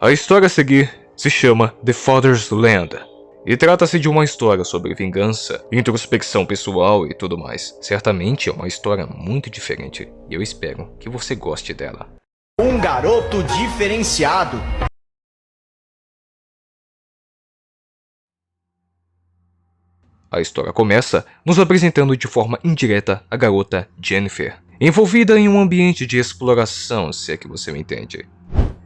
A história a seguir se chama The Father's Land e trata-se de uma história sobre vingança, introspecção pessoal e tudo mais. Certamente é uma história muito diferente e eu espero que você goste dela. Um garoto diferenciado. A história começa nos apresentando de forma indireta a garota Jennifer, envolvida em um ambiente de exploração, se é que você me entende.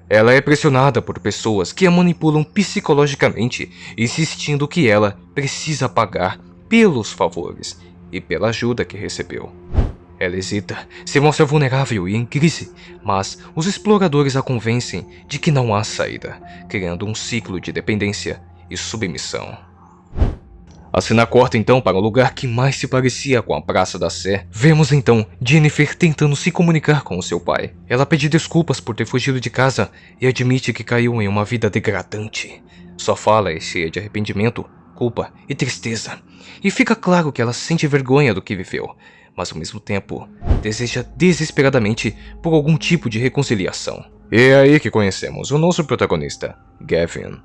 Ela é pressionada por pessoas que a manipulam psicologicamente, insistindo que ela precisa pagar pelos favores e pela ajuda que recebeu. Ela hesita, se mostra vulnerável e em crise, mas os exploradores a convencem de que não há saída, criando um ciclo de dependência e submissão. A cena corta então para o lugar que mais se parecia com a Praça da Sé. Vemos então Jennifer tentando se comunicar com o seu pai. Ela pede desculpas por ter fugido de casa e admite que caiu em uma vida degradante. Sua fala é cheia de arrependimento, culpa e tristeza. E fica claro que ela sente vergonha do que viveu, mas ao mesmo tempo deseja desesperadamente por algum tipo de reconciliação. E é aí que conhecemos o nosso protagonista, Gavin.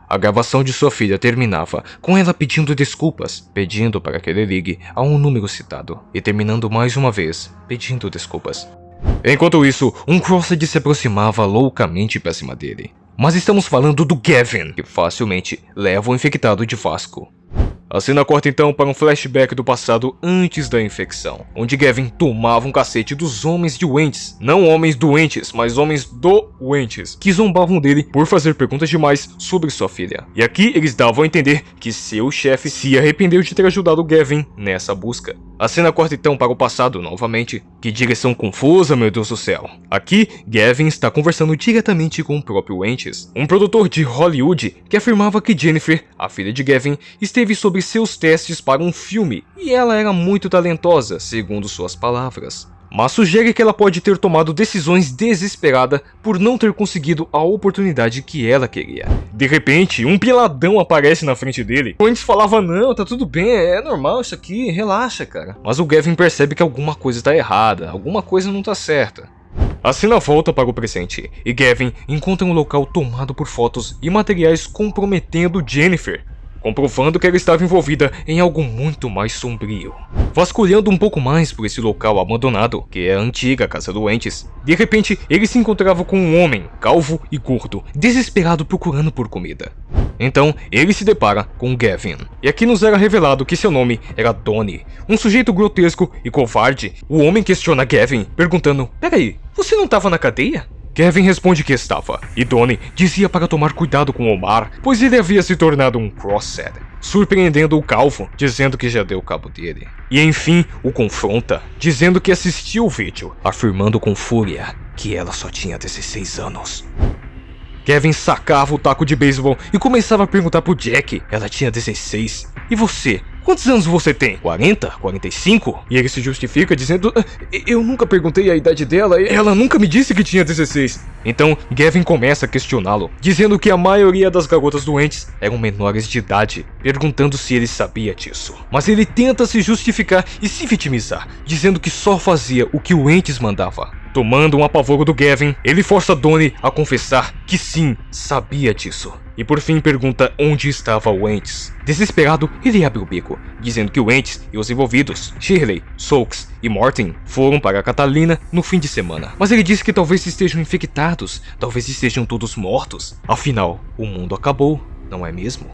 A gravação de sua filha terminava com ela pedindo desculpas, pedindo para que ele ligue a um número citado, e terminando mais uma vez, pedindo desculpas. Enquanto isso, um Crossed se aproximava loucamente para cima dele. Mas estamos falando do Gavin, que facilmente leva o infectado de Vasco. A cena corta então para um flashback do passado antes da infecção, onde Gavin tomava um cacete dos homens doentes, não homens doentes, mas homens doentes, que zombavam dele por fazer perguntas demais sobre sua filha. E aqui eles davam a entender que seu chefe se arrependeu de ter ajudado Gavin nessa busca. A cena corta então para o passado novamente. Que direção confusa, meu Deus do céu. Aqui, Gavin está conversando diretamente com o próprio Wentz, um produtor de Hollywood que afirmava que Jennifer, a filha de Gavin, esteve sob seus testes para um filme e ela era muito talentosa, segundo suas palavras. Mas sugere que ela pode ter tomado decisões desesperada por não ter conseguido a oportunidade que ela queria. De repente, um peladão aparece na frente dele. O Wentz falava, não, tá tudo bem, é normal isso aqui, relaxa, cara. Mas o Gavin percebe que alguma coisa tá errada, alguma coisa não tá certa. A cena volta para o presente, e Gavin encontra um local tomado por fotos e materiais comprometendo Jennifer, comprovando que ela estava envolvida em algo muito mais sombrio. Vasculhando um pouco mais por esse local abandonado, que é a antiga casa do Wentz, de repente ele se encontrava com um homem, calvo e gordo, desesperado procurando por comida. Então ele se depara com Gavin, e aqui nos era revelado que seu nome era Donnie, um sujeito grotesco e covarde. O homem questiona Gavin, perguntando, peraí, você não estava na cadeia? Gavin responde que estava, e Donnie dizia para tomar cuidado com Omar, pois ele havia se tornado um Crossed, surpreendendo o calvo, dizendo que já deu cabo dele. E enfim, o confronta, dizendo que assistiu o vídeo, afirmando com fúria que ela só tinha 16 anos. Gavin sacava o taco de beisebol e começava a perguntar pro Jack, ela tinha 16, e você? Quantos anos você tem? 40? 45? E ele se justifica dizendo, eu nunca perguntei a idade dela, ela nunca me disse que tinha 16. Então Gavin começa a questioná-lo, dizendo que a maioria das garotas doentes eram menores de idade, perguntando se ele sabia disso. Mas ele tenta se justificar e se vitimizar, dizendo que só fazia o que o Wentz mandava. Tomando um apavoro do Gavin, ele força Donnie a confessar que sim, sabia disso. E por fim pergunta onde estava o Wentz. Desesperado, ele abre o bico, dizendo que o Wentz e os envolvidos, Shirley, Soaks e Morten, foram para Catalina no fim de semana. Mas ele diz que talvez estejam infectados, talvez estejam todos mortos. Afinal, o mundo acabou, não é mesmo?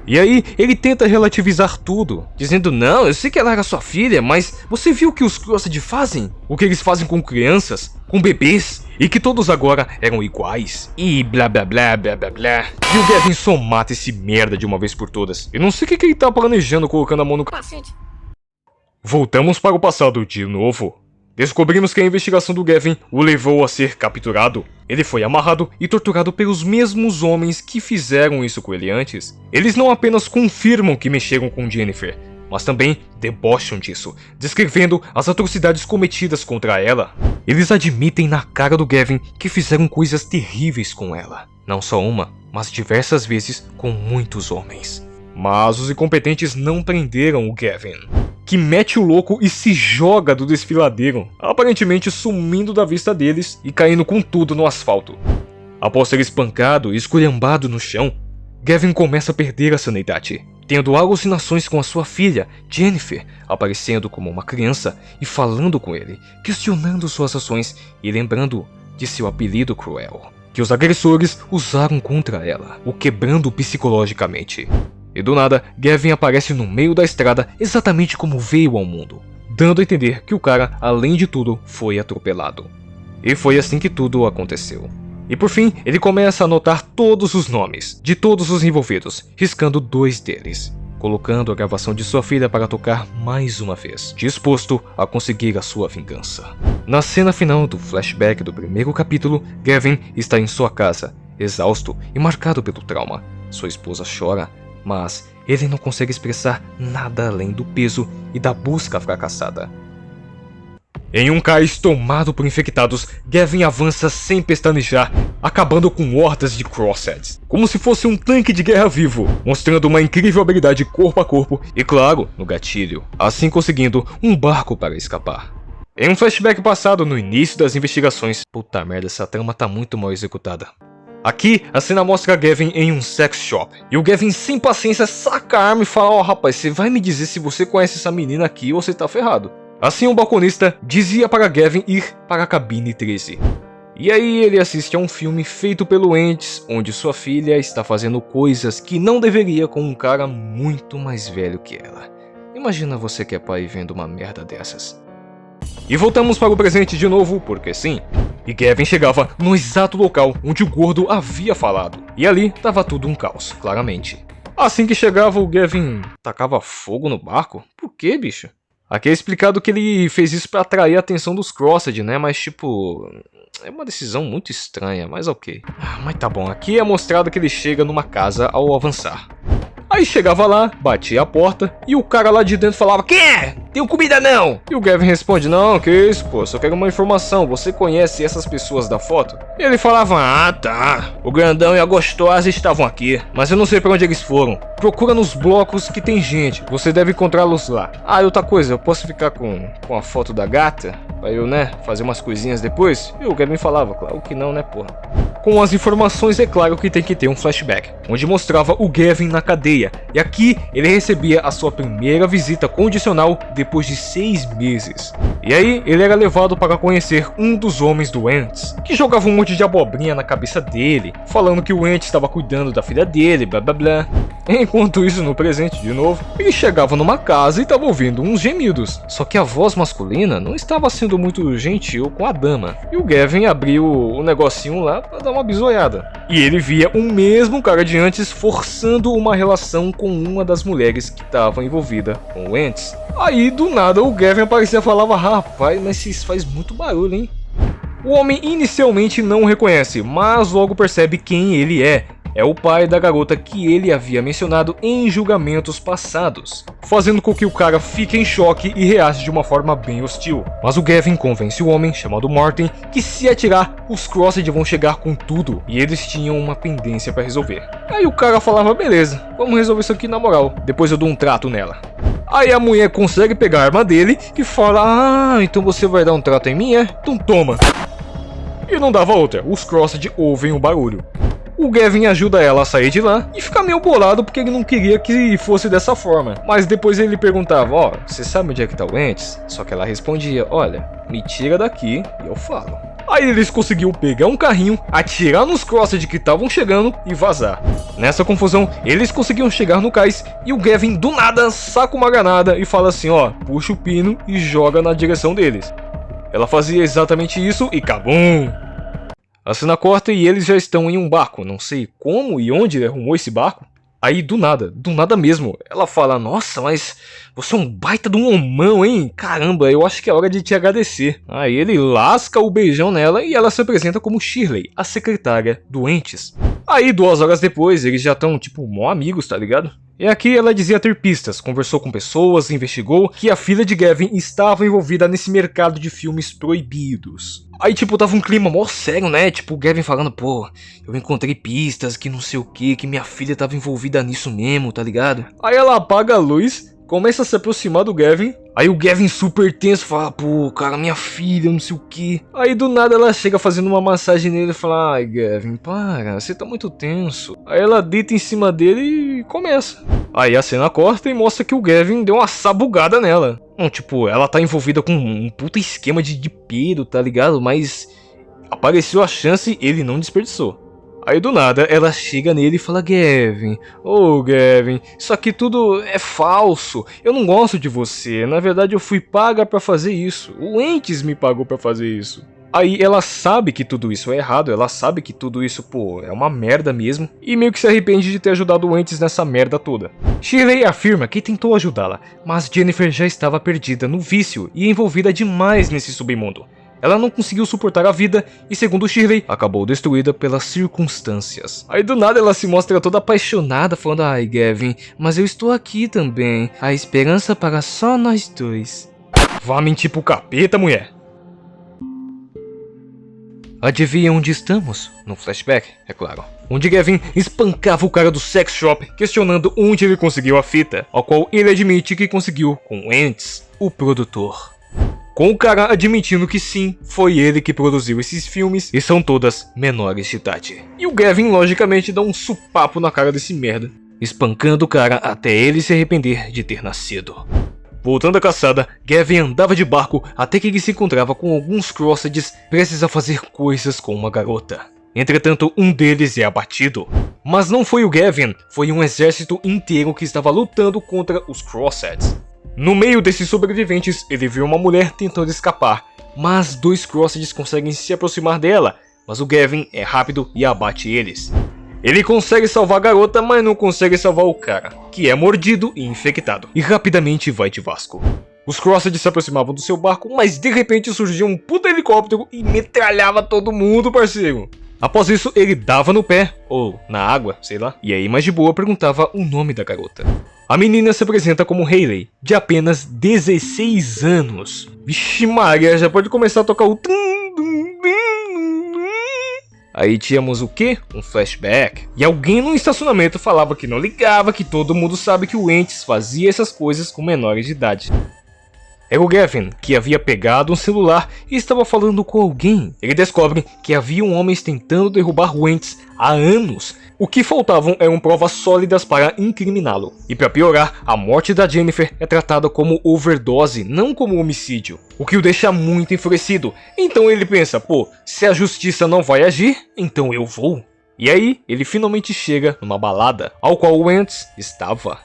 E aí, ele tenta relativizar tudo, dizendo, não, eu sei que ela era sua filha, mas você viu o que os Crossed fazem? O que eles fazem com crianças, com bebês, e que todos agora eram iguais, e blá blá blá blá blá blá. E o Gavin só mata esse merda de uma vez por todas. Eu não sei o que ele tá planejando colocando a mão no cacete. Voltamos para o passado de novo. Descobrimos que a investigação do Gavin o levou a ser capturado. Ele foi amarrado e torturado pelos mesmos homens que fizeram isso com ele antes. Eles não apenas confirmam que mexeram com Jennifer, mas também debocham disso, descrevendo as atrocidades cometidas contra ela. Eles admitem na cara do Gavin que fizeram coisas terríveis com ela. Não só uma, mas diversas vezes com muitos homens. Mas os incompetentes não prenderam o Gavin, que mete o louco e se joga do desfiladeiro, aparentemente sumindo da vista deles e caindo com tudo no asfalto. Após ser espancado e esculhambado no chão, Gavin começa a perder a sanidade, tendo alucinações com a sua filha, Jennifer, aparecendo como uma criança e falando com ele, questionando suas ações e lembrando de seu apelido cruel, que os agressores usaram contra ela, o quebrando psicologicamente. E do nada, Gavin aparece no meio da estrada exatamente como veio ao mundo, dando a entender que o cara, além de tudo, foi atropelado. E foi assim que tudo aconteceu. E por fim, ele começa a anotar todos os nomes de todos os envolvidos, riscando 2 deles, colocando a gravação de sua filha para tocar mais uma vez, disposto a conseguir a sua vingança. Na cena final do flashback do primeiro capítulo, Gavin está em sua casa, exausto e marcado pelo trauma. Sua esposa chora, mas ele não consegue expressar nada além do peso e da busca fracassada. Em um cais tomado por infectados, Gavin avança sem pestanejar, acabando com hordas de Crossheads, como se fosse um tanque de guerra vivo, mostrando uma incrível habilidade corpo a corpo e, claro, no gatilho, assim conseguindo um barco para escapar. Em um flashback passado no início das investigações, puta merda, essa trama tá muito mal executada. Aqui, a cena mostra Gavin em um sex shop, e o Gavin sem paciência saca a arma e fala: ó, rapaz, você vai me dizer se você conhece essa menina aqui ou você tá ferrado. Assim, o balconista dizia para Gavin ir para a cabine 13. E aí ele assiste a um filme feito pelo Wentz, onde sua filha está fazendo coisas que não deveria com um cara muito mais velho que ela. Imagina você que é pai vendo uma merda dessas. E voltamos para o presente de novo, porque sim. E Gavin chegava no exato local onde o gordo havia falado. E ali tava tudo um caos, claramente. Assim que chegava, o Gavin tacava fogo no barco? Por que, bicho? Aqui é explicado que ele fez isso pra atrair a atenção dos Crossed, né? Mas tipo, é uma decisão muito estranha, mas ok. Mas tá bom, aqui é mostrado que ele chega numa casa ao avançar. Aí chegava lá, batia a porta e o cara lá de dentro falava: "Quem é? Tenho comida não?" E o Gavin responde: "Não, que isso, pô, só quero uma informação, você conhece essas pessoas da foto?" E ele falava: "Ah, tá, o grandão e a gostosa estavam aqui, mas eu não sei pra onde eles foram. Procura nos blocos que tem gente, você deve encontrá-los lá. Ah, e outra coisa, eu posso ficar com a foto da gata? Pra eu, né, fazer umas coisinhas depois?" E o Gavin falava: "Claro que não, né, porra." Com as informações, é claro que tem que ter um flashback, onde mostrava o Gavin na cadeia, e aqui ele recebia a sua primeira visita condicional depois de 6 meses. E aí ele era levado para conhecer um dos homens do Wentz, que jogava um monte de abobrinha na cabeça dele, falando que o Wentz estava cuidando da filha dele, blá blá blá. Enquanto isso, no presente de novo, ele chegava numa casa e estava ouvindo uns gemidos, só que a voz masculina não estava sendo muito gentil com a dama, e o Gavin abriu o negocinho lá para dar uma bisoiada. E ele via o mesmo cara de antes forçando uma relação com uma das mulheres que estava envolvida com o Wentz. Aí do nada o Gavin aparecia e falava: "Rapaz, mas isso faz muito barulho, hein?" O homem inicialmente não o reconhece, mas logo percebe quem ele é. É o pai da garota que ele havia mencionado em julgamentos passados, fazendo com que o cara fique em choque e reaja de uma forma bem hostil. Mas o Gavin convence o homem, chamado Martin, que se atirar, os Crossed vão chegar com tudo, e eles tinham uma pendência para resolver. Aí o cara falava: "Beleza, vamos resolver isso aqui na moral, depois eu dou um trato nela." Aí a mulher consegue pegar a arma dele e fala: "Ah, então você vai dar um trato em mim, é? Então toma." E não dava outra, os Crossed ouvem o barulho. O Gavin ajuda ela a sair de lá e fica meio bolado porque ele não queria que fosse dessa forma. Mas depois ele perguntava: "Ó, você sabe onde é que tá o Wentz?" Só que ela respondia: "Olha, me tira daqui e eu falo." Aí eles conseguiram pegar um carrinho, atirar nos Crossed que estavam chegando e vazar. Nessa confusão, eles conseguiram chegar no cais e o Gavin do nada saca uma granada e fala assim: "Ó, puxa o pino e joga na direção deles." Ela fazia exatamente isso e cabum! A cena corta e eles já estão em um barco, não sei como e onde ele arrumou esse barco. Aí do nada mesmo, ela fala: "Nossa, mas você é um baita de um homão, hein? Caramba, eu acho que é hora de te agradecer." Aí ele lasca o beijão nela e ela se apresenta como Shirley, a secretária do Wentz. Aí 2 horas depois, eles já estão tipo mó amigos, tá ligado? E aqui ela dizia ter pistas, conversou com pessoas, investigou que a filha de Gavin estava envolvida nesse mercado de filmes proibidos. Aí tipo, tava um clima mó sério, né? Tipo, o Gavin falando: "Pô, eu encontrei pistas, que não sei o que minha filha tava envolvida nisso mesmo, tá ligado?" Aí ela apaga a luz, começa a se aproximar do Gavin, Aí o Gavin super tenso fala, pô, cara, minha filha, não sei o que. Aí do nada ela chega fazendo uma massagem nele e fala, ai Gavin, para, você tá muito tenso. Aí ela deita em cima dele e começa. Aí a cena corta e mostra que o Gavin deu uma sabugada nela. Tipo, ela tá envolvida com um puta esquema de pedo, tá ligado? Mas apareceu a chance e ele não desperdiçou. Aí do nada ela chega nele e fala, Gavin, Gavin, isso aqui tudo é falso, eu não gosto de você, na verdade eu fui paga pra fazer isso, o Entes me pagou pra fazer isso. Aí ela sabe que tudo isso é errado, ela sabe que tudo isso, pô, é uma merda mesmo, e meio que se arrepende de ter ajudado o Entes nessa merda toda. Shirley afirma que tentou ajudá-la, mas Jennifer já estava perdida no vício e envolvida demais nesse submundo. Ela não conseguiu suportar a vida e, segundo Shirley, acabou destruída pelas circunstâncias. Aí do nada ela se mostra toda apaixonada, falando, ai Gavin, mas eu estou aqui também, a esperança para só nós dois. Vá mentir pro capeta, mulher. Adivinha onde estamos? No flashback, é claro. Onde Gavin espancava o cara do sex shop, questionando onde ele conseguiu a fita, ao qual ele admite que conseguiu com Ents, o produtor. Com o cara admitindo que sim, foi ele que produziu esses filmes e são todas menores de idade. E o Gavin logicamente dá um supapo na cara desse merda, espancando o cara até ele se arrepender de ter nascido. Voltando à caçada, Gavin andava de barco até que ele se encontrava com alguns Crosseds prestes a fazer coisas com uma garota. Entretanto, um deles é abatido. Mas não foi o Gavin, foi um exército inteiro que estava lutando contra os Crosseds. No meio desses sobreviventes, ele viu uma mulher tentando escapar, mas dois Crosseds conseguem se aproximar dela, mas o Gavin é rápido e abate eles. Ele consegue salvar a garota, mas não consegue salvar o cara, que é mordido e infectado, e rapidamente vai de Vasco. Os Crosseds se aproximavam do seu barco, mas de repente surgiu um puta helicóptero e metralhava todo mundo, parceiro. Após isso, ele dava no pé, ou na água, sei lá, e aí mais de boa perguntava o nome da garota. A menina se apresenta como Hayley, de apenas 16 anos. Vixe Maria, já pode começar a tocar o... Aí tínhamos o quê? Um flashback. E alguém no estacionamento falava que não ligava, que todo mundo sabe que o Entes fazia essas coisas com menores de idade. Era o Gavin, que havia pegado um celular e estava falando com alguém. Ele descobre que haviam homens tentando derrubar o Entes há anos. O que faltavam eram provas sólidas para incriminá-lo. E para piorar, a morte da Jennifer é tratada como overdose, não como homicídio. O que o deixa muito enfurecido. Então ele pensa, pô, se a justiça não vai agir, então eu vou. E aí, ele finalmente chega numa balada, ao qual o Ents estava.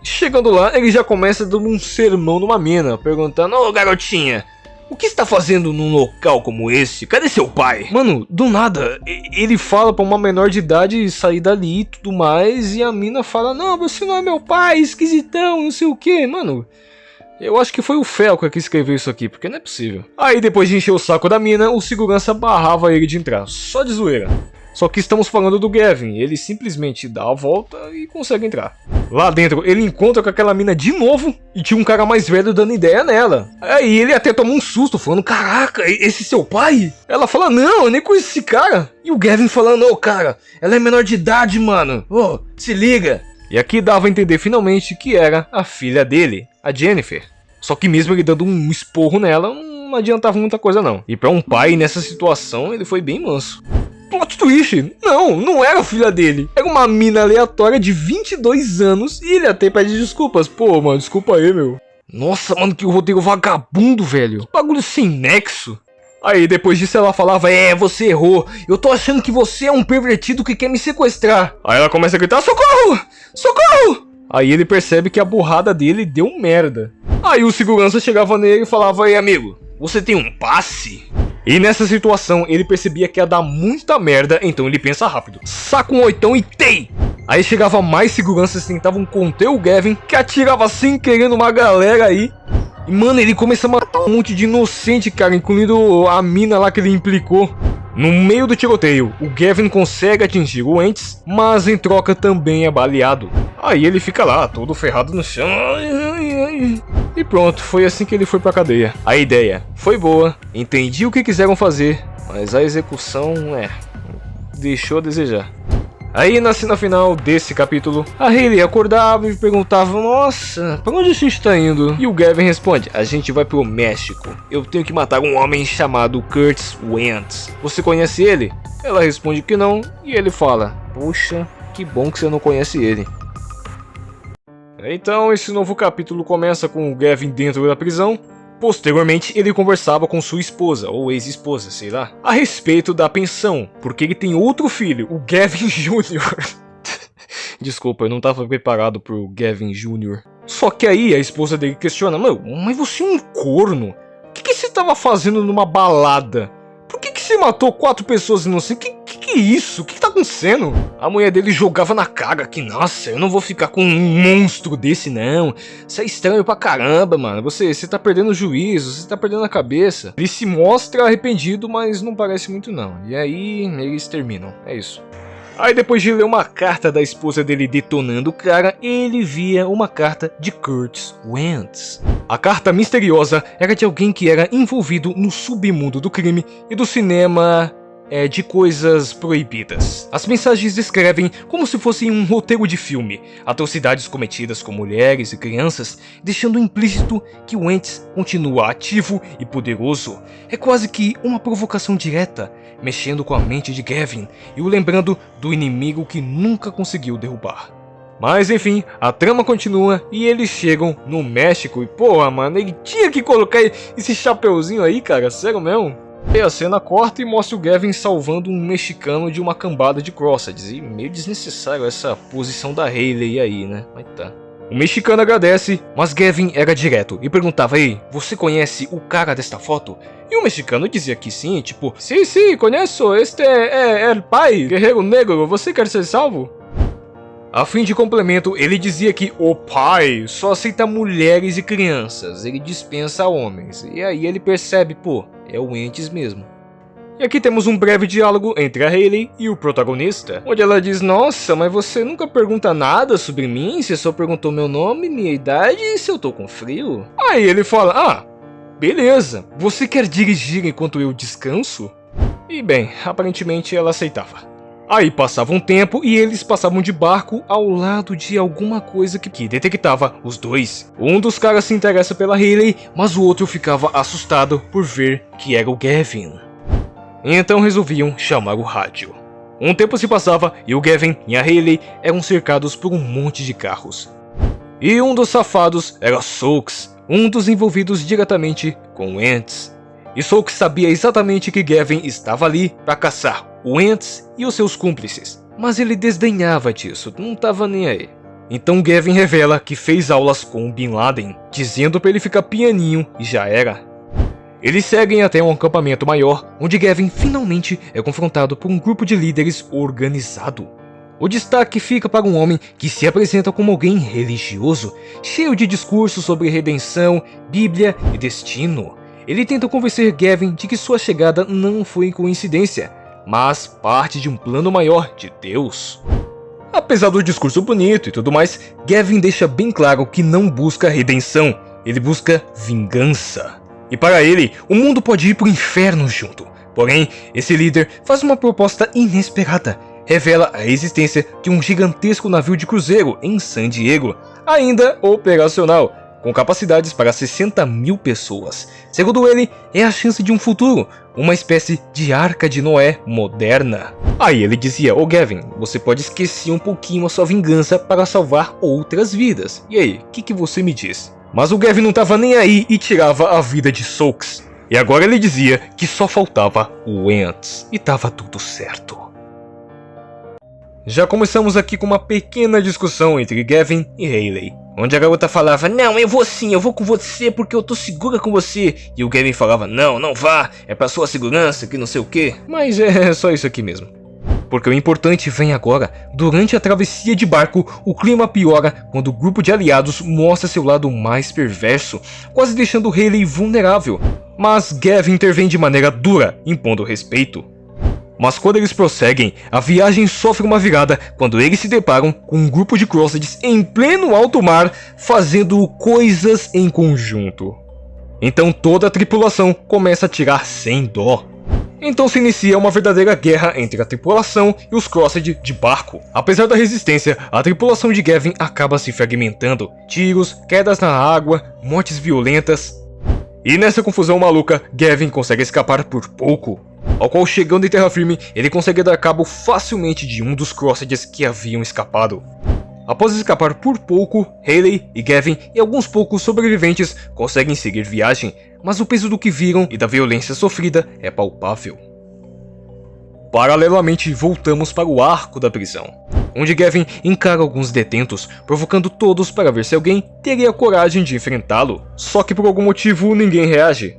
Chegando lá, ele já começa dando um sermão numa mina, perguntando, ô garotinha, o que está fazendo num local como esse? Cadê seu pai? Mano, do nada, ele fala pra uma menor de idade sair dali e tudo mais, e a mina fala, não, você não é meu pai, esquisitão, não sei o que, mano. Eu acho que foi o Felca que escreveu isso aqui, porque não é possível. Aí depois de encher o saco da mina, o segurança barrava ele de entrar, só de zoeira. Só que estamos falando do Gavin, ele simplesmente dá a volta e consegue entrar. Lá dentro ele encontra com aquela mina de novo e tinha um cara mais velho dando ideia nela. Aí ele até toma um susto falando, caraca, esse seu pai? Ela fala, não, eu nem conheço esse cara. E o Gavin falando, ô cara, ela é menor de idade, mano, ô, se liga. E aqui dava a entender finalmente que era a filha dele, a Jennifer. Só que mesmo ele dando um esporro nela, não adiantava muita coisa não. E pra um pai nessa situação ele foi bem manso. Plot twist, não era a filha dele. Era uma mina aleatória de 22 anos e ele até pede desculpas. Pô, mano, desculpa aí, meu. Nossa, mano, que roteiro vagabundo, velho. Que bagulho sem nexo. Aí depois disso ela falava, você errou. Eu tô achando que você é um pervertido que quer me sequestrar. Aí ela começa a gritar, socorro, socorro. Aí ele percebe que a burrada dele deu merda. Aí o segurança chegava nele e falava, ei amigo, você tem um passe? E nessa situação ele percebia que ia dar muita merda, então ele pensa rápido. Saca um oitão e tei! Aí chegava mais seguranças, tentavam conter o Gavin, que atirava sem querer numa galera aí. E mano, ele começa a matar um monte de inocente, cara, incluindo a mina lá que ele implicou. No meio do tiroteio, o Gavin consegue atingir o Ents, mas em troca também é baleado. Aí ele fica lá, todo ferrado no chão. E pronto, foi assim que ele foi pra cadeia. A ideia foi boa, entendi o que quiseram fazer, mas a execução, deixou a desejar. Aí na cena final desse capítulo, a Hayley acordava e perguntava: nossa, pra onde a gente tá indo? E o Gavin responde: a gente vai pro México. Eu tenho que matar um homem chamado Curtis Wentz. Você conhece ele? Ela responde que não, e ele fala: poxa, que bom que você não conhece ele. Então esse novo capítulo começa com o Gavin dentro da prisão. Posteriormente, ele conversava com sua esposa, ou ex-esposa, sei lá, a respeito da pensão, porque ele tem outro filho, o Gavin Jr. Desculpa, eu não estava preparado pro Gavin Jr. Só que aí a esposa dele questiona: meu, mas você é um corno? O que você estava fazendo numa balada? Por que você matou 4 pessoas inocentes? Que é isso? O que tá acontecendo? A mulher dele jogava na cara que, nossa, eu não vou ficar com um monstro desse não. Isso é estranho pra caramba, mano. Você tá perdendo o juízo, você tá perdendo a cabeça. Ele se mostra arrependido, mas não parece muito não. E aí eles terminam, é isso. Aí depois de ler uma carta da esposa dele detonando o cara, ele via uma carta de Curtis Wentz. A carta misteriosa era de alguém que era envolvido no submundo do crime e do cinema de coisas proibidas. As mensagens descrevem como se fosse um roteiro de filme, atrocidades cometidas com mulheres e crianças, deixando implícito que Wentz continua ativo e poderoso. É quase que uma provocação direta, mexendo com a mente de Gavin e o lembrando do inimigo que nunca conseguiu derrubar. Mas enfim, a trama continua e eles chegam no México e porra, mano, ele tinha que colocar esse chapeuzinho aí, cara, sério mesmo? E a cena corta e mostra o Gavin salvando um mexicano de uma cambada de crosseds, e meio desnecessário essa posição da Hayley aí, né? Mas tá. O mexicano agradece, mas Gavin era direto e perguntava: ei, você conhece o cara desta foto? E o mexicano dizia que sim, tipo: sim, conheço, este é el pai, guerreiro negro, você quer ser salvo? A fim de complemento, ele dizia que o pai só aceita mulheres e crianças, ele dispensa homens. E aí ele percebe, pô, é o Wentz mesmo. E aqui temos um breve diálogo entre a Hayley e o protagonista, onde ela diz: nossa, mas você nunca pergunta nada sobre mim, você só perguntou meu nome, minha idade e se eu tô com frio. Aí ele fala: ah, beleza, você quer dirigir enquanto eu descanso? E bem, aparentemente ela aceitava. Aí passava um tempo e eles passavam de barco ao lado de alguma coisa que detectava os dois. Um dos caras se interessa pela Hayley, mas o outro ficava assustado por ver que era o Gavin. Então resolviam chamar o rádio. Um tempo se passava e o Gavin e a Hayley eram cercados por um monte de carros. E um dos safados era Soaks, um dos envolvidos diretamente com Wentz. E Soaks sabia exatamente que Gavin estava ali para caçar Wentz e os seus cúmplices, mas ele desdenhava disso, não estava nem aí. Então Gavin revela que fez aulas com Bin Laden, dizendo para ele ficar pianinho e já era. Eles seguem até um acampamento maior, onde Gavin finalmente é confrontado por um grupo de líderes organizado. O destaque fica para um homem que se apresenta como alguém religioso, cheio de discursos sobre redenção, Bíblia e destino. Ele tenta convencer Gavin de que sua chegada não foi coincidência, mas parte de um plano maior de Deus. Apesar do discurso bonito e tudo mais, Gavin deixa bem claro que não busca redenção, ele busca vingança. E para ele, o mundo pode ir pro inferno junto. Porém, esse líder faz uma proposta inesperada. Revela a existência de um gigantesco navio de cruzeiro em San Diego, ainda operacional, com capacidades para 60 mil pessoas. Segundo ele, é a chance de um futuro, uma espécie de Arca de Noé moderna. Aí ele dizia: ô Gavin, você pode esquecer um pouquinho a sua vingança para salvar outras vidas. E aí, o que você me diz? Mas o Gavin não estava nem aí e tirava a vida de Soaks. E agora ele dizia que só faltava o Wentz e estava tudo certo. Já começamos aqui com uma pequena discussão entre Gavin e Hayley, onde a garota falava: não, eu vou sim, eu vou com você porque eu tô segura com você. E o Gavin falava: não, não vá, é pra sua segurança, que não sei o que. Mas é só isso aqui mesmo. Porque o importante vem agora. Durante a travessia de barco, o clima piora quando o grupo de aliados mostra seu lado mais perverso, quase deixando Hayley vulnerável. Mas Gavin intervém de maneira dura, impondo respeito. Mas quando eles prosseguem, a viagem sofre uma virada quando eles se deparam com um grupo de crosseds em pleno alto mar fazendo coisas em conjunto. Então toda a tripulação começa a atirar sem dó. Então se inicia uma verdadeira guerra entre a tripulação e os Crossed de barco. Apesar da resistência, a tripulação de Gavin acaba se fragmentando. Tiros, quedas na água, mortes violentas. E nessa confusão maluca, Gavin consegue escapar por pouco. Ao qual, chegando em terra firme, ele consegue dar cabo facilmente de um dos Crosseds que haviam escapado. Após escapar por pouco, Hayley e Gavin e alguns poucos sobreviventes conseguem seguir viagem, mas o peso do que viram e da violência sofrida é palpável. Paralelamente, voltamos para o arco da prisão, onde Gavin encara alguns detentos, provocando todos para ver se alguém teria coragem de enfrentá-lo. Só que por algum motivo ninguém reage.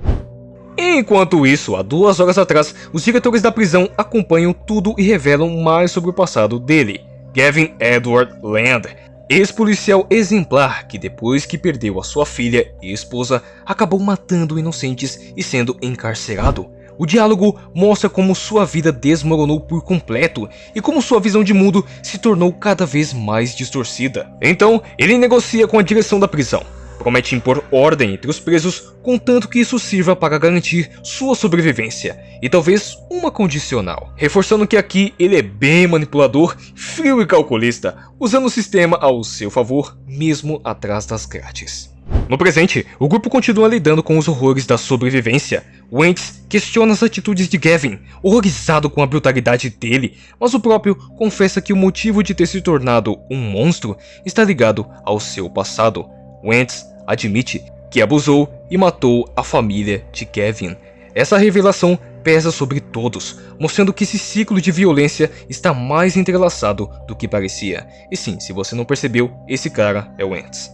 Enquanto isso, há 2 horas atrás, os diretores da prisão acompanham tudo e revelam mais sobre o passado dele. Gavin Edward Land, ex-policial exemplar que depois que perdeu a sua filha e esposa, acabou matando inocentes e sendo encarcerado. O diálogo mostra como sua vida desmoronou por completo e como sua visão de mundo se tornou cada vez mais distorcida. Então, ele negocia com a direção da prisão. Promete impor ordem entre os presos, contanto que isso sirva para garantir sua sobrevivência, e talvez uma condicional, reforçando que aqui ele é bem manipulador, frio e calculista, usando o sistema ao seu favor, mesmo atrás das grades. No presente, o grupo continua lidando com os horrores da sobrevivência. Wentz questiona as atitudes de Gavin, horrorizado com a brutalidade dele, mas o próprio confessa que o motivo de ter se tornado um monstro está ligado ao seu passado. Wentz admite que abusou e matou a família de Gavin. Essa revelação pesa sobre todos, mostrando que esse ciclo de violência está mais entrelaçado do que parecia. E sim, se você não percebeu, esse cara é Wentz.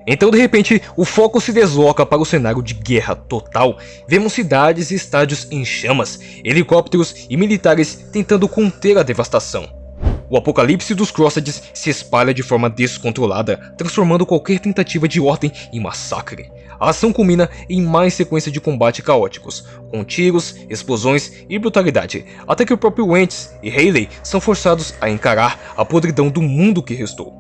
Então, de repente, o foco se desloca para o cenário de guerra total. Vemos cidades e estádios em chamas, helicópteros e militares tentando conter a devastação. O apocalipse dos Crosseds se espalha de forma descontrolada, transformando qualquer tentativa de ordem em massacre. A ação culmina em mais sequência de combate caóticos, com tiros, explosões e brutalidade, até que o próprio Wentz e Hayley são forçados a encarar a podridão do mundo que restou.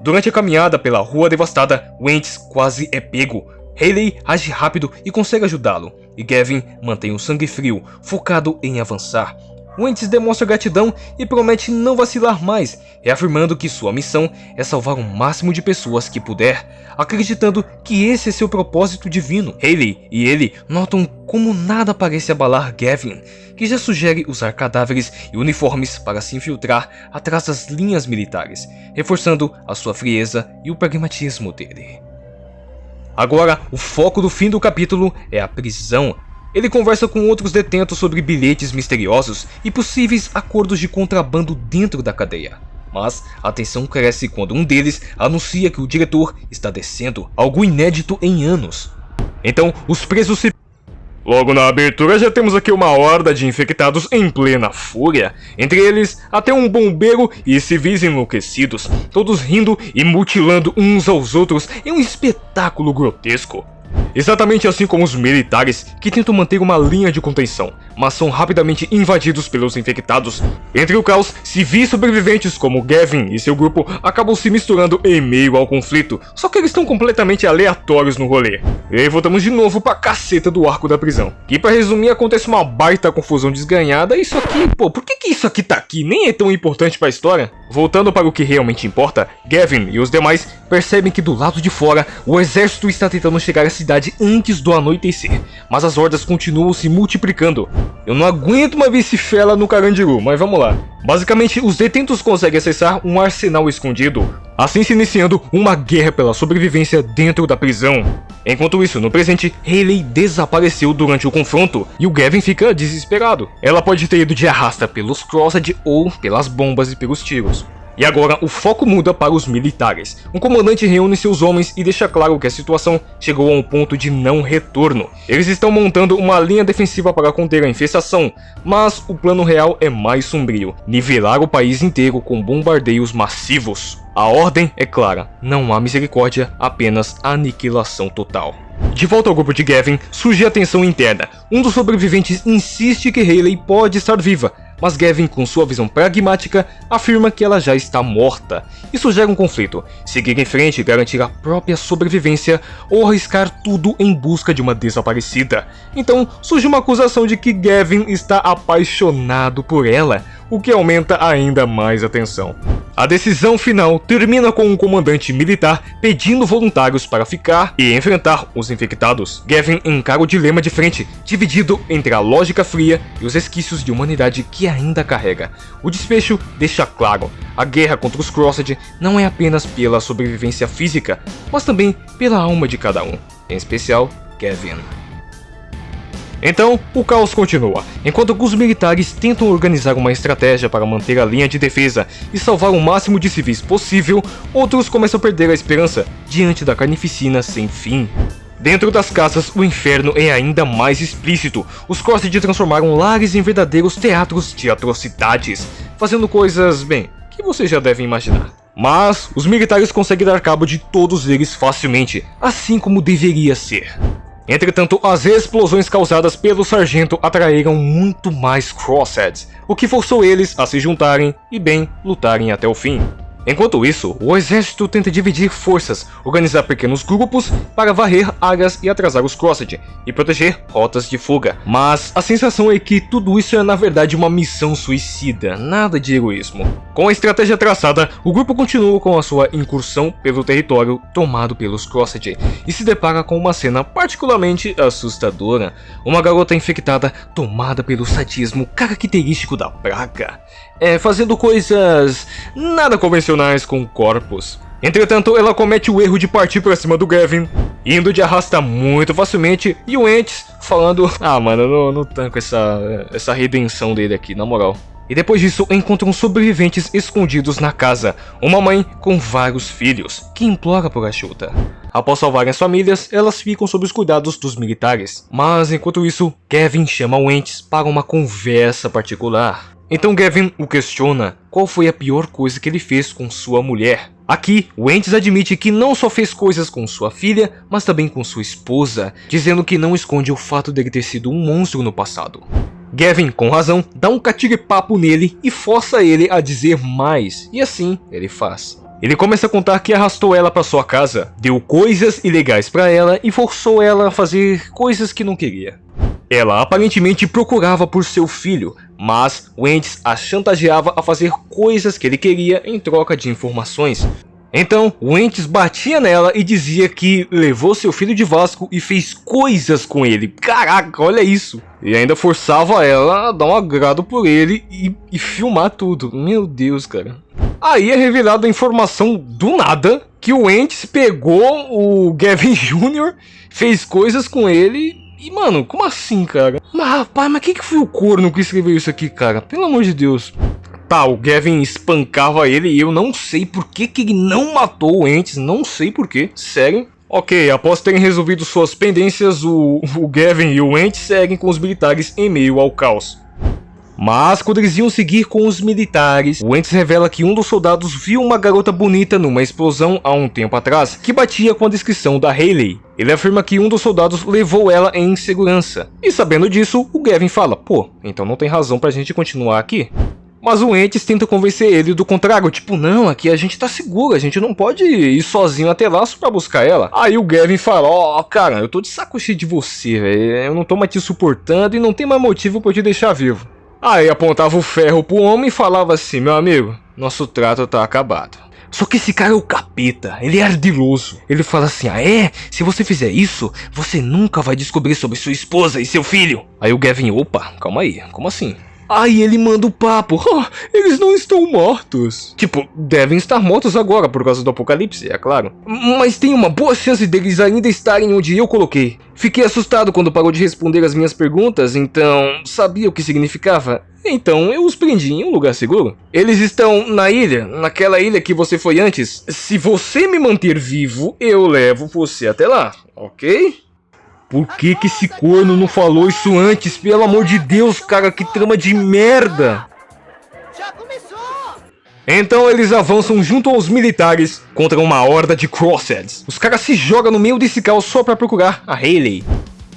Durante a caminhada pela rua devastada, Wentz quase é pego. Hayley age rápido e consegue ajudá-lo, e Gavin mantém o sangue frio, focado em avançar. Wentz demonstra gratidão e promete não vacilar mais, reafirmando que sua missão é salvar o máximo de pessoas que puder, acreditando que esse é seu propósito divino. Hayley e ele notam como nada parece abalar Gavin, que já sugere usar cadáveres e uniformes para se infiltrar atrás das linhas militares, reforçando a sua frieza e o pragmatismo dele. Agora, o foco do fim do capítulo é a prisão. Ele conversa com outros detentos sobre bilhetes misteriosos e possíveis acordos de contrabando dentro da cadeia. Mas a tensão cresce quando um deles anuncia que o diretor está descendo, algo inédito em anos. Então, os presos se... Logo na abertura já temos aqui uma horda de infectados em plena fúria, entre eles até um bombeiro e civis enlouquecidos, todos rindo e mutilando uns aos outros em um espetáculo grotesco. Exatamente assim como os militares, que tentam manter uma linha de contenção, mas são rapidamente invadidos pelos infectados. Entre o caos, civis sobreviventes como Gavin e seu grupo acabam se misturando em meio ao conflito, só que eles estão completamente aleatórios no rolê. E aí voltamos de novo pra caceta do arco da prisão. E pra resumir, acontece uma baita confusão desganhada, e isso aqui, pô, por que isso aqui tá aqui? Nem é tão importante pra história? Voltando para o que realmente importa, Gavin e os demais percebem que do lado de fora, o exército está tentando chegar à cidade antes do anoitecer, mas as hordas continuam se multiplicando. Eu não aguento uma bicifela no Carandiru, mas vamos lá. Basicamente, os detentos conseguem acessar um arsenal escondido, assim se iniciando uma guerra pela sobrevivência dentro da prisão. Enquanto isso, no presente, Hayley desapareceu durante o confronto e o Gavin fica desesperado. Ela pode ter ido de arrasta pelos Crossed ou pelas bombas e pelos tiros. E agora o foco muda para os militares. Um comandante reúne seus homens e deixa claro que a situação chegou a um ponto de não retorno. Eles estão montando uma linha defensiva para conter a infestação, mas o plano real é mais sombrio: nivelar o país inteiro com bombardeios massivos. A ordem é clara: não há misericórdia, apenas aniquilação total. De volta ao grupo de Gavin, surge a tensão interna. Um dos sobreviventes insiste que Hayley pode estar viva, mas Gavin, com sua visão pragmática, afirma que ela já está morta. Isso gera um conflito: seguir em frente e garantir a própria sobrevivência ou arriscar tudo em busca de uma desaparecida. Então surge uma acusação de que Gavin está apaixonado por ela, o que aumenta ainda mais a tensão. A decisão final termina com um comandante militar pedindo voluntários para ficar e enfrentar os infectados. Gavin encara o dilema de frente, dividido entre a lógica fria e os resquícios de humanidade que ainda carrega. O desfecho deixa claro: a guerra contra os Crossed não é apenas pela sobrevivência física, mas também pela alma de cada um, em especial Gavin. Então, o caos continua. Enquanto os militares tentam organizar uma estratégia para manter a linha de defesa e salvar o máximo de civis possível, outros começam a perder a esperança diante da carnificina sem fim. Dentro das casas, o inferno é ainda mais explícito. Os Crossed transformaram lares em verdadeiros teatros de atrocidades, fazendo coisas, bem, que vocês já devem imaginar. Mas os militares conseguem dar cabo de todos eles facilmente, assim como deveria ser. Entretanto, as explosões causadas pelo sargento atraíram muito mais Crossheads, o que forçou eles a se juntarem e, bem, lutarem até o fim. Enquanto isso, o exército tenta dividir forças, organizar pequenos grupos para varrer áreas e atrasar os Crossed e proteger rotas de fuga. Mas a sensação é que tudo isso é na verdade uma missão suicida, nada de heroísmo. Com a estratégia traçada, o grupo continua com a sua incursão pelo território tomado pelos Crossed e se depara com uma cena particularmente assustadora: uma garota infectada tomada pelo sadismo característico da praga, fazendo coisas nada convencionais com corpos. Entretanto, ela comete o erro de partir pra cima do Gavin, indo de arrasta muito facilmente, e o Ents falando: ah mano, eu não tanco essa redenção dele aqui, na moral. E depois disso, encontram sobreviventes escondidos na casa, uma mãe com vários filhos, que implora por ajuda. Após salvarem as famílias, elas ficam sob os cuidados dos militares. Mas enquanto isso, Gavin chama o Ents para uma conversa particular. Então Gavin o questiona qual foi a pior coisa que ele fez com sua mulher. Aqui, o Ents admite que não só fez coisas com sua filha, mas também com sua esposa, dizendo que não esconde o fato dele ter sido um monstro no passado. Gavin, com razão, dá um catire-papo nele e força ele a dizer mais, e assim ele faz. Ele começa a contar que arrastou ela para sua casa, deu coisas ilegais para ela e forçou ela a fazer coisas que não queria. Ela aparentemente procurava por seu filho, mas o Ents a chantageava a fazer coisas que ele queria em troca de informações. Então, o Ents batia nela e dizia que levou seu filho de Vasco e fez coisas com ele. Caraca, olha isso! E ainda forçava ela a dar um agrado por ele e filmar tudo. Meu Deus, cara. Aí é revelada a informação do nada que o Ents pegou o Gavin Jr., fez coisas com ele. E mano, como assim, cara? Mas rapaz, mas quem que foi o corno que escreveu isso aqui, cara? Pelo amor de Deus. Tá, o Gavin espancava ele e eu não sei por que ele não matou o Ents, não sei por quê, sério. Ok, após terem resolvido suas pendências, o Gavin e o Ents seguem com os militares em meio ao caos. Mas quando eles iam seguir com os militares, o Ents revela que um dos soldados viu uma garota bonita numa explosão há um tempo atrás, que batia com a descrição da Hayley. Ele afirma que um dos soldados levou ela em segurança. E sabendo disso, o Gavin fala: pô, então não tem razão pra gente continuar aqui. Mas o Ents tenta convencer ele do contrário, tipo, não, aqui a gente tá seguro, a gente não pode ir sozinho até lá só pra buscar ela. Aí o Gavin fala: ó, cara, eu tô de saco cheio de você, velho, eu não tô mais te suportando e não tem mais motivo pra eu te deixar vivo. Aí apontava o ferro pro homem e falava assim: meu amigo, nosso trato tá acabado. Só que esse cara é o capeta, ele é ardiloso. Ele fala assim: ah se você fizer isso, você nunca vai descobrir sobre sua esposa e seu filho. Aí o Gavin: opa, calma aí, como assim? Aí ele manda o papo: oh, eles não estão mortos. Tipo, devem estar mortos agora por causa do apocalipse, é claro. Mas tem uma boa chance deles ainda estarem onde eu coloquei. Fiquei assustado quando parou de responder as minhas perguntas, então sabia o que significava. Então eu os prendi em um lugar seguro. Eles estão na ilha, naquela ilha que você foi antes. Se você me manter vivo, eu levo você até lá, ok? Por que esse corno não falou isso antes? Pelo amor de Deus, cara, que trama de merda! Já começou! Então eles avançam junto aos militares contra uma horda de Crossheads. Os caras se jogam no meio desse caos só pra procurar a Hayley.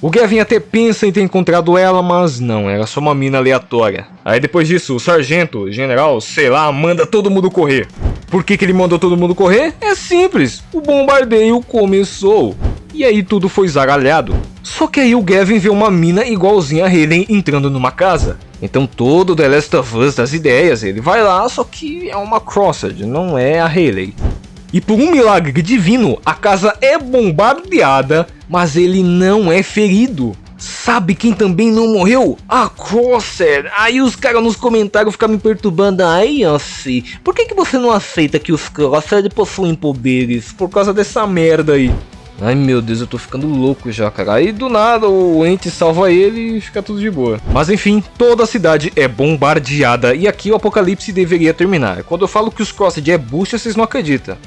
O Gavin até pensa em ter encontrado ela, mas não, era só uma mina aleatória. Aí depois disso, o sargento, general, sei lá, manda todo mundo correr. Por que ele mandou todo mundo correr? É simples, o bombardeio começou. E aí tudo foi zaralhado. Só que aí o Gavin vê uma mina igualzinha a Hayley entrando numa casa. Então todo The Last of Us das ideias, ele vai lá, só que é uma Crossed, não é a Hayley. E por um milagre divino, a casa é bombardeada, mas ele não é ferido. Sabe quem também não morreu? A Crossed. Aí os caras nos comentários ficam me perturbando. Aí, assim, por que você não aceita que os Crossed possuem poderes? Por causa dessa merda aí. Ai meu Deus, eu tô ficando louco já, cara. Aí do nada o ente salva ele e fica tudo de boa. Mas enfim, toda a cidade é bombardeada e aqui o apocalipse deveria terminar. Quando eu falo que os Crossed é bucha, vocês não acreditam.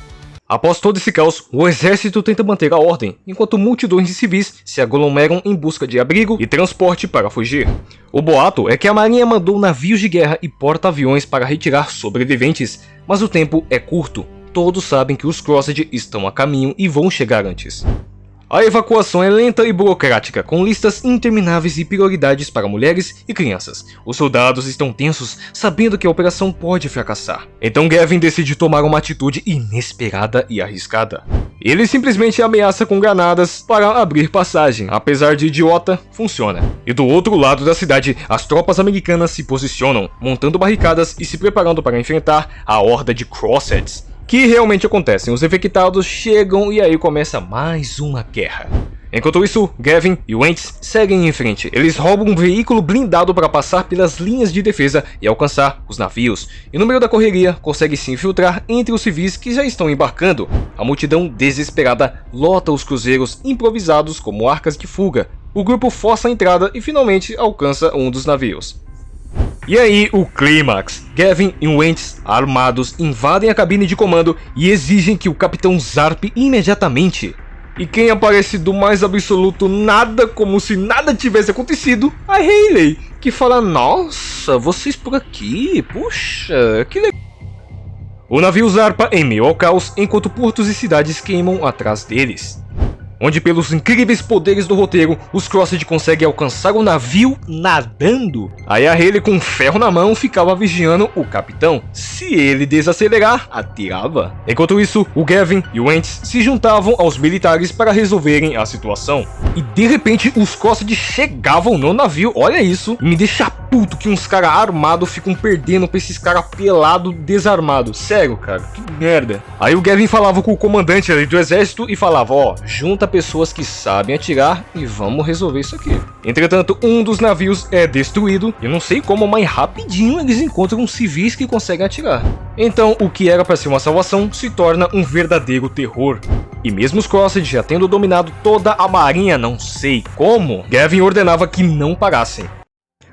Após todo esse caos, o exército tenta manter a ordem, enquanto multidões de civis se aglomeram em busca de abrigo e transporte para fugir. O boato é que a marinha mandou navios de guerra e porta-aviões para retirar sobreviventes, mas o tempo é curto. Todos sabem que os Crossed estão a caminho e vão chegar antes. A evacuação é lenta e burocrática, com listas intermináveis e prioridades para mulheres e crianças. Os soldados estão tensos, sabendo que a operação pode fracassar. Então Gavin decide tomar uma atitude inesperada e arriscada. Ele simplesmente ameaça com granadas para abrir passagem. Apesar de idiota, funciona. E do outro lado da cidade, as tropas americanas se posicionam, montando barricadas e se preparando para enfrentar a horda de Crosseds. Que realmente acontecem, os infectados chegam e aí começa mais uma guerra. Enquanto isso, Gavin e Wentz seguem em frente. Eles roubam um veículo blindado para passar pelas linhas de defesa e alcançar os navios. E no meio da correria, consegue se infiltrar entre os civis que já estão embarcando. A multidão desesperada lota os cruzeiros improvisados como arcas de fuga. O grupo força a entrada e finalmente alcança um dos navios. E aí, o clímax. Gavin e Wentz, armados, invadem a cabine de comando e exigem que o Capitão zarpe imediatamente. E quem aparece do mais absoluto nada, como se nada tivesse acontecido? A Hayley, que fala, nossa, vocês por aqui, puxa, que legal. O navio zarpa em meio ao caos, enquanto portos e cidades queimam atrás deles. Onde pelos incríveis poderes do roteiro, os Crossed conseguem alcançar o navio nadando. Aí a Hayley com um ferro na mão ficava vigiando o capitão. Se ele desacelerar, atirava. Enquanto isso, o Gavin e o Wentz se juntavam aos militares para resolverem a situação. E de repente, os Crossed chegavam no navio, olha isso, e me deixa puto que uns caras armados ficam perdendo pra esses caras pelados, desarmados. Sério, cara, que merda. Aí o Gavin falava com o comandante ali do exército e falava, ó, junta pessoas que sabem atirar e vamos resolver isso aqui. Entretanto, um dos navios é destruído e não sei como, mas rapidinho eles encontram civis que conseguem atirar. Então, o que era para ser uma salvação se torna um verdadeiro terror. E mesmo os Crossed já tendo dominado toda a marinha, não sei como, Gavin ordenava que não parassem.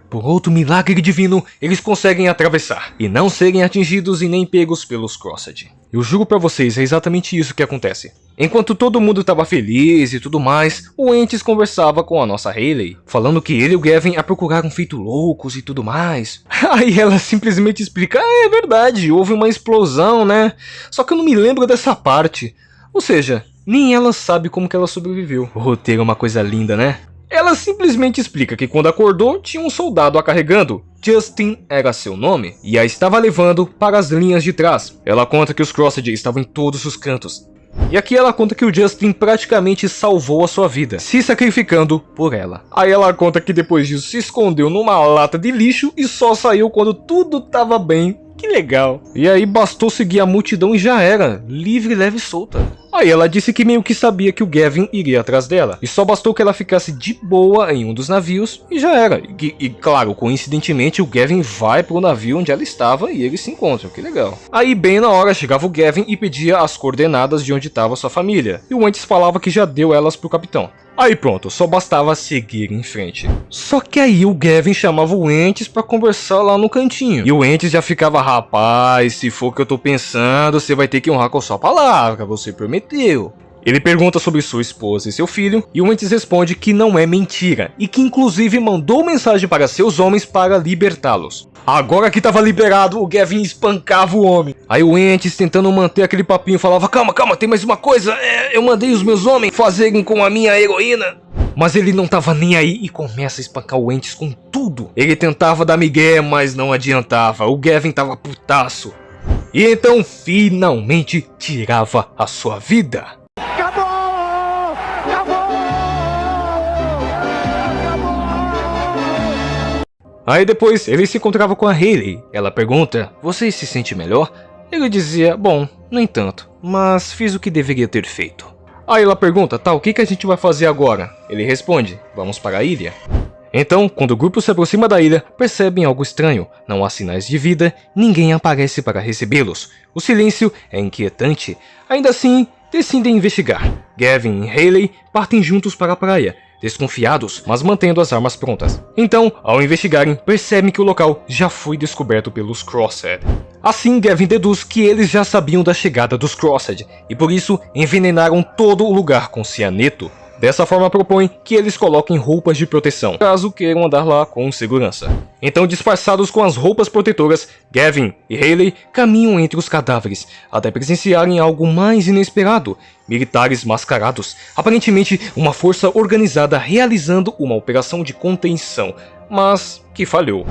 Por outro milagre divino, eles conseguem atravessar e não serem atingidos e nem pegos pelos Crossed. Eu juro pra vocês, é exatamente isso que acontece. Enquanto todo mundo tava feliz e tudo mais, o Wentz conversava com a nossa Hayley, falando que ele e o Gavin a procuraram feito loucos e tudo mais. Aí ela simplesmente explica, é verdade, houve uma explosão, né? Só que eu não me lembro dessa parte. Ou seja, nem ela sabe como que ela sobreviveu. O roteiro é uma coisa linda, né? Ela simplesmente explica que quando acordou, tinha um soldado a carregando. Justin era seu nome, e a estava levando para as linhas de trás. Ela conta que os Crossed estavam em todos os cantos. E aqui ela conta que o Justin praticamente salvou a sua vida, se sacrificando por ela. Aí ela conta que depois disso se escondeu numa lata de lixo e só saiu quando tudo tava bem. Que legal. E aí bastou seguir a multidão e já era, livre, leve e solta. Aí ela disse que meio que sabia que o Gavin iria atrás dela, e só bastou que ela ficasse de boa em um dos navios e já era. E claro, coincidentemente o Gavin vai pro navio onde ela estava e eles se encontram, que legal. Aí bem na hora chegava o Gavin e pedia as coordenadas de onde estava sua família, e o Wentz falava que já deu elas pro capitão. Aí pronto, só bastava seguir em frente. Só que aí o Gavin chamava o Wentz pra conversar lá no cantinho. E o Wentz já ficava, rapaz, se for o que eu tô pensando, você vai ter que honrar com a sua palavra, você prometeu. Ele pergunta sobre sua esposa e seu filho, e o Wentz responde que não é mentira, e que inclusive mandou mensagem para seus homens para libertá-los. Agora que tava liberado, o Gavin espancava o homem. Aí o Wentz, tentando manter aquele papinho, falava, calma, calma, tem mais uma coisa, eu mandei os meus homens fazerem com a minha heroína. Mas ele não tava nem aí e começa a espancar o Wentz com tudo. Ele tentava dar migué, mas não adiantava. O Gavin tava putaço. E então finalmente tirava a sua vida. Acabou! Acabou! Aí depois ele se encontrava com a Hayley. Ela pergunta: "Você se sente melhor?" Ele dizia: "Bom, nem tanto, mas fiz o que deveria ter feito." Aí ela pergunta: "Tá, o que a gente vai fazer agora?" Ele responde: "Vamos para a ilha." Então, quando o grupo se aproxima da ilha, percebem algo estranho. Não há sinais de vida, ninguém aparece para recebê-los. O silêncio é inquietante. Ainda assim, decidem investigar. Gavin e Hayley partem juntos para a praia, desconfiados, mas mantendo as armas prontas. Então, ao investigarem, percebem que o local já foi descoberto pelos Crossed. Assim, Gavin deduz que eles já sabiam da chegada dos Crossed, e por isso envenenaram todo o lugar com cianeto. Dessa forma, propõe que eles coloquem roupas de proteção, caso queiram andar lá com segurança. Então, disfarçados com as roupas protetoras, Gavin e Hayley caminham entre os cadáveres, até presenciarem algo mais inesperado. Militares mascarados, aparentemente uma força organizada realizando uma operação de contenção, mas que falhou.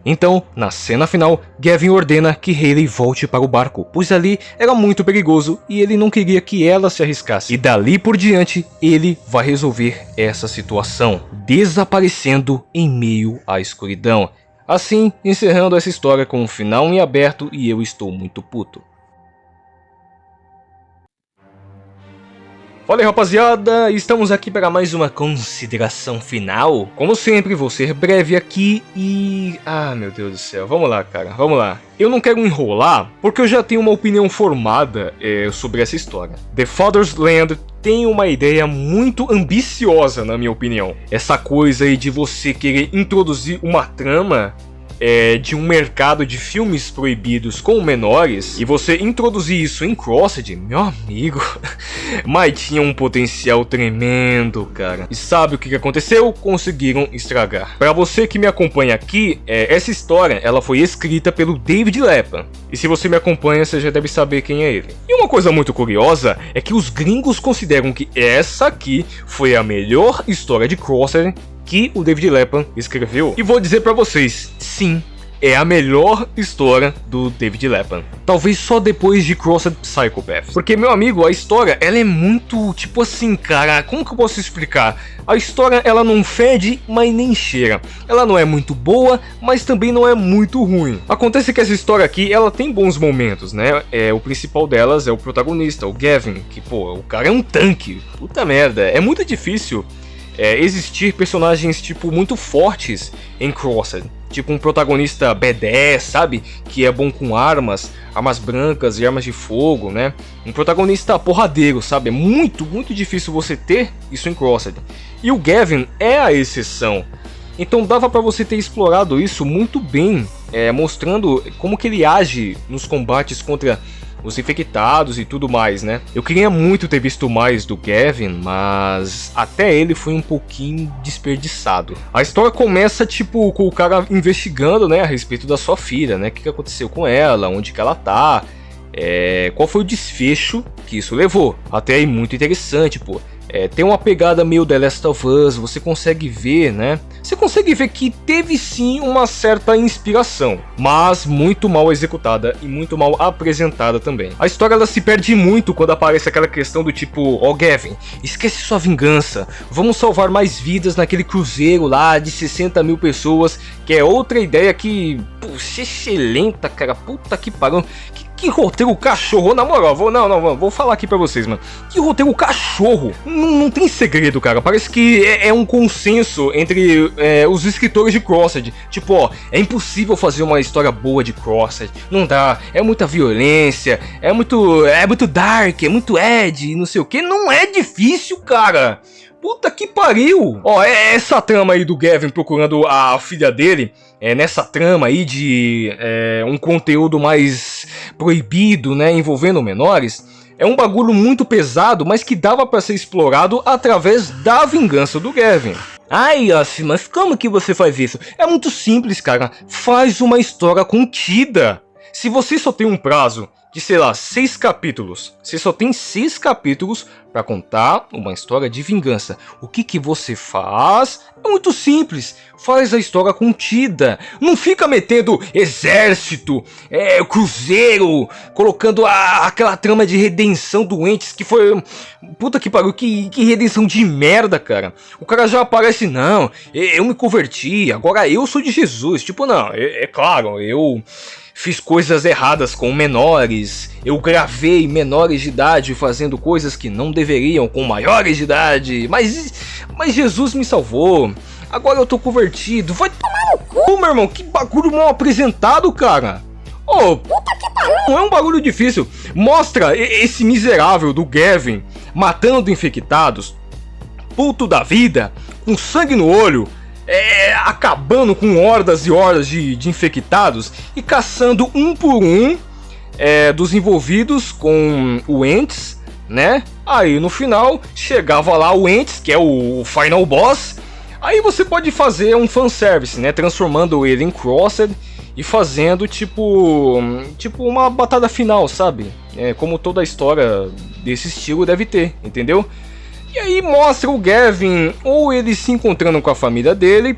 Então, na cena final, Gavin ordena que Hayley volte para o barco, pois ali era muito perigoso e ele não queria que ela se arriscasse. E dali por diante, ele vai resolver essa situação, desaparecendo em meio à escuridão. Assim, encerrando essa história com um final em aberto e eu estou muito puto. Fala aí, rapaziada, estamos aqui para mais uma consideração final. Como sempre, vou ser breve aqui e... ah, meu Deus do céu, vamos lá, cara, vamos lá. Eu não quero enrolar, porque eu já tenho uma opinião formada sobre essa história. The Father's Land tem uma ideia muito ambiciosa, na minha opinião. Essa coisa aí de você querer introduzir uma trama de um mercado de filmes proibidos com menores e você introduzir isso em Crossed, meu amigo, mas tinha um potencial tremendo, cara. E sabe o que aconteceu? Conseguiram estragar. Pra você que me acompanha aqui, essa história ela foi escrita pelo David Lapan. E se você me acompanha, você já deve saber quem é ele. E uma coisa muito curiosa é que os gringos consideram que essa aqui foi a melhor história de Crossed que o David Lapan escreveu. E vou dizer pra vocês, sim, é a melhor história do David Lapan. Talvez só depois de Crossed Psychopath. Porque, meu amigo, a história, ela é muito, tipo assim, cara, como que eu posso explicar? A história, ela não fede, mas nem cheira. Ela não é muito boa, mas também não é muito ruim. Acontece que essa história aqui, ela tem bons momentos, né? O principal delas é o protagonista, o Gavin, que, pô, o cara é um tanque. Puta merda, é muito difícil existir personagens, tipo, muito fortes em Crossed. Tipo um protagonista B10, sabe? Que é bom com armas brancas e armas de fogo, né? Um protagonista porradeiro, sabe? É muito, muito difícil você ter isso em Crossed. E o Gavin é a exceção. Então dava pra você ter explorado isso muito bem, mostrando como que ele age nos combates contra os infectados e tudo mais, né? Eu queria muito ter visto mais do Gavin, mas até ele foi um pouquinho desperdiçado. A história começa, tipo, com o cara investigando, né, a respeito da sua filha, né? O que aconteceu com ela, onde que ela tá, qual foi o desfecho que isso levou. Até aí muito interessante, pô. Tem uma pegada meio The Last of Us, você consegue ver, né? Você consegue ver que teve sim uma certa inspiração, mas muito mal executada e muito mal apresentada também. A história ela se perde muito quando aparece aquela questão do tipo: ó, Gavin, esquece sua vingança, vamos salvar mais vidas naquele cruzeiro lá de 60 mil pessoas, que é outra ideia que, puxa, excelente, cara, puta que pariu. Que roteiro cachorro, na moral, vou falar aqui pra vocês, mano. Que roteiro cachorro, não tem segredo, cara. Parece que é um consenso entre os escritores de Crossed. Tipo, ó, é impossível fazer uma história boa de Crossed. Não dá, é muita violência, é muito dark, é muito Ed, não sei o que. Não é difícil, cara. Puta que pariu! Ó, essa trama aí do Gavin procurando a filha dele, nessa trama aí de um conteúdo mais proibido, né, envolvendo menores, é um bagulho muito pesado, mas que dava pra ser explorado através da vingança do Gavin. Ai, Yoshi, mas como que você faz isso? É muito simples, cara. Faz uma história contida. Se você só tem um prazo de, sei lá, 6 capítulos, você só tem 6 capítulos para contar uma história de vingança. O que você faz? É muito simples. Faz a história contida. Não fica metendo exército, cruzeiro, colocando aquela trama de redenção doentes que foi... Puta que pariu, que redenção de merda, cara. O cara já aparece, não, eu me converti, agora eu sou de Jesus. Tipo, não, é claro, eu... fiz coisas erradas com menores, eu gravei menores de idade fazendo coisas que não deveriam com maiores de idade, mas Jesus me salvou, agora eu tô convertido. Vai tomar no cu, meu irmão, que bagulho mal apresentado, cara. Oh, puta que pariu. Não é um bagulho difícil. Mostra esse miserável do Gavin matando infectados, puto da vida, com sangue no olho, acabando com hordas e hordas de infectados e caçando um por um dos envolvidos com o Ents, né? Aí no final chegava lá o Ents, que é o final boss. Aí você pode fazer um fanservice, né? Transformando ele em Crossed e fazendo tipo uma batalha final, sabe? Como toda a história desse estilo deve ter, entendeu? E aí mostra o Gavin ou ele se encontrando com a família dele,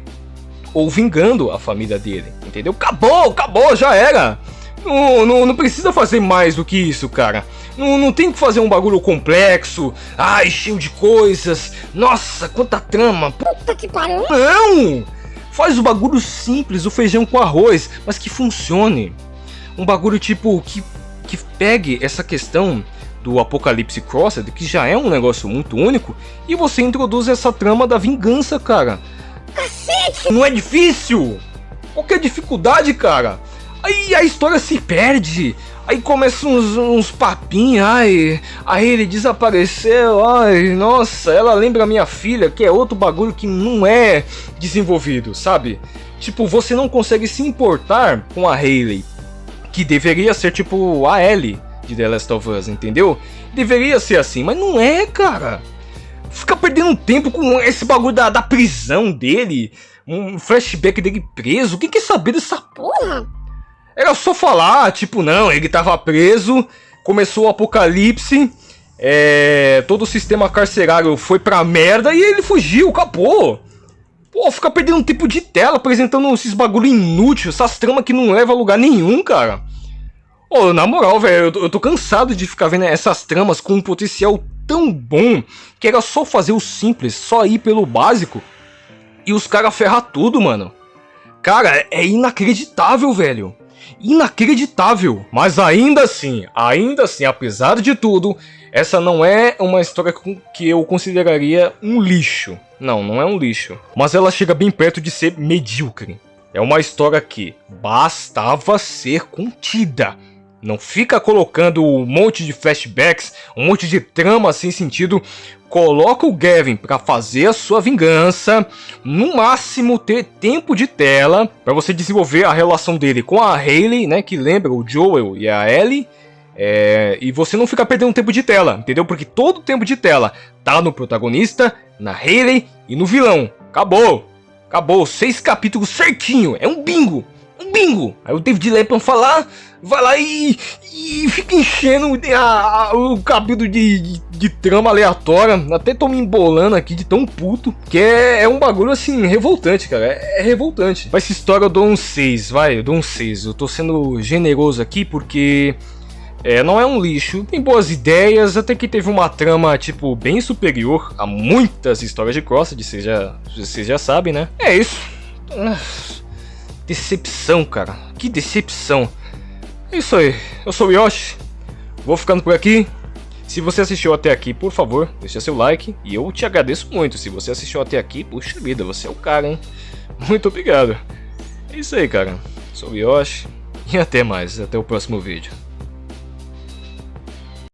ou vingando a família dele, entendeu? Acabou, já era. Não precisa fazer mais do que isso, cara. Não tem que fazer um bagulho complexo, cheio de coisas. Nossa, quanta trama. Puta que pariu. Não! Faz o bagulho simples, o feijão com arroz, mas que funcione. Um bagulho tipo que pegue essa questão do Apocalipse Crossed, que já é um negócio muito único, e você introduz essa trama da vingança, cara. Cacete! Não é difícil! Qualquer dificuldade, cara. Aí a história se perde. Aí começam uns papinhos, aí ele desapareceu, nossa, ela lembra minha filha, que é outro bagulho que não é desenvolvido, sabe? Tipo, você não consegue se importar com a Hayley, que deveria ser tipo a Ellie de The Last of Us, entendeu? Deveria ser assim, mas não é, cara. Fica perdendo tempo com esse bagulho da prisão dele, um flashback dele preso. Quem quer saber dessa porra? Era só falar, tipo, não, ele tava preso, começou o apocalipse, todo o sistema carcerário foi pra merda e ele fugiu, acabou. Pô, fica perdendo tempo de tela apresentando esses bagulho inútil, essas tramas que não levam a lugar nenhum, cara. Ô, na moral, velho, eu tô cansado de ficar vendo essas tramas com um potencial tão bom que era só fazer o simples, só ir pelo básico e os caras ferrar tudo, mano. Cara, é inacreditável, velho. Inacreditável. Mas ainda assim, apesar de tudo, essa não é uma história que eu consideraria um lixo. Não é um lixo. Mas ela chega bem perto de ser medíocre. É uma história que bastava ser contida. Não fica colocando um monte de flashbacks, um monte de trama sem sentido. Coloca o Gavin para fazer a sua vingança. No máximo ter tempo de tela para você desenvolver a relação dele com a Hayley, né, que lembra o Joel e a Ellie. E você não fica perdendo tempo de tela, entendeu? Porque todo o tempo de tela tá no protagonista, na Hayley e no vilão. Acabou. 6 capítulos certinho. É um bingo. Aí o David Leppan vai lá e fica enchendo o cabelo de trama aleatória. Até tô me embolando aqui de tão puto. Que é um bagulho assim, revoltante, cara. É revoltante. Mas essa história eu dou um 6, vai. Eu dou um 6. Eu tô sendo generoso aqui porque... não é um lixo, tem boas ideias, até que teve uma trama, tipo, bem superior a muitas histórias de Crossed, vocês já sabem, né? É isso. Decepção, cara. Que decepção. É isso aí. Eu sou o Yoshi. Vou ficando por aqui. Se você assistiu até aqui, por favor, deixa seu like. E eu te agradeço muito. Se você assistiu até aqui, puxa vida, você é o cara, hein? Muito obrigado. É isso aí, cara. Sou o Yoshi. E até mais. Até o próximo vídeo.